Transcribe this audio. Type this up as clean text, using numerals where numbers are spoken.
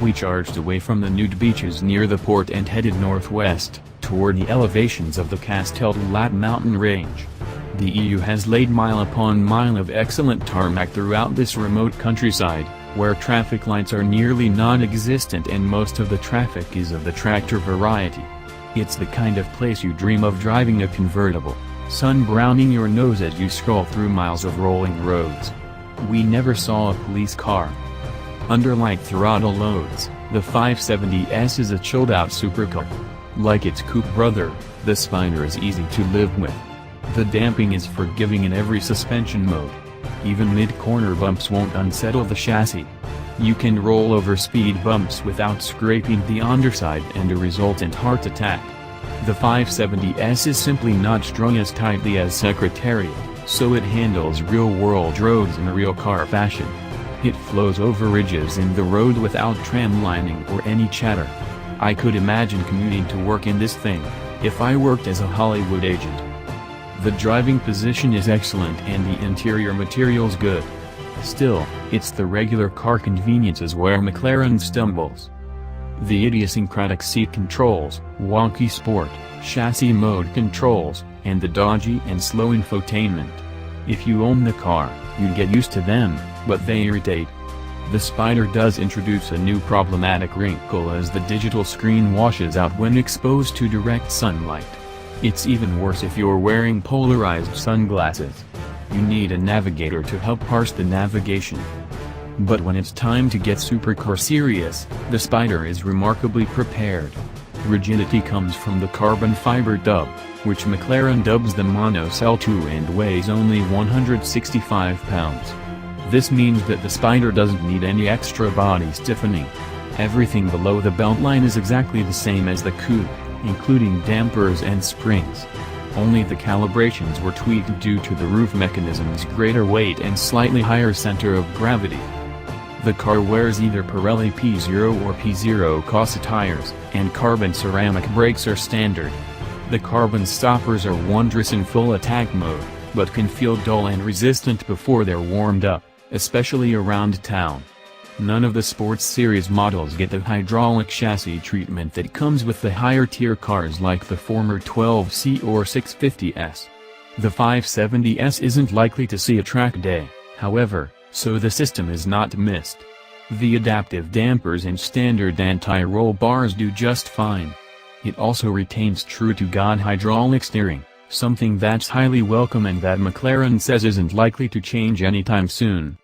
We charged away from the nude beaches near the port and headed northwest, toward the elevations of the Castellet mountain range. The EU has laid mile upon mile of excellent tarmac throughout this remote countryside, where traffic lights are nearly non-existent and most of the traffic is of the tractor variety. It's the kind of place you dream of driving a convertible, sun-browning your nose as you scroll through miles of rolling roads. We never saw a police car. Under light throttle loads, the 570S is a chilled-out supercar. Like its coupe brother, the Spider is easy to live with. The damping is forgiving in every suspension mode. Even mid-corner bumps won't unsettle the chassis. You can roll over speed bumps without scraping the underside and a resultant heart attack. The 570S is simply not strung as tightly as Secretariat, so it handles real-world roads in a real car fashion. It flows over ridges in the road without tramlining or any chatter. I could imagine commuting to work in this thing, if I worked as a Hollywood agent. The driving position is excellent and the interior material's good. Still, it's the regular car conveniences where McLaren stumbles. The idiosyncratic seat controls, wonky sport, chassis mode controls, and the dodgy and slow infotainment. If you own the car, you'd get used to them, but they irritate. The Spider does introduce a new problematic wrinkle as the digital screen washes out when exposed to direct sunlight. It's even worse if you're wearing polarized sunglasses. You need a navigator to help parse the navigation. But when it's time to get supercar serious, the Spider is remarkably prepared. Rigidity comes from the carbon fiber dub, which McLaren dubs the monocell 2 and weighs only 165 pounds. This means that the Spider doesn't need any extra body stiffening. Everything below the beltline is exactly the same as the coupe, including dampers and springs. Only the calibrations were tweaked due to the roof mechanism's greater weight and slightly higher center of gravity. The car wears either Pirelli P0 or P0 Corsa tires, and carbon ceramic brakes are standard. The carbon stoppers are wondrous in full attack mode, but can feel dull and resistant before they're warmed up, especially around town. None of the Sports Series models get the hydraulic chassis treatment that comes with the higher-tier cars like the former 12C or 650S. The 570S isn't likely to see a track day, however, so the system is not missed. The adaptive dampers and standard anti-roll bars do just fine. It also retains true-to-God hydraulic steering, something that's highly welcome and that McLaren says isn't likely to change anytime soon.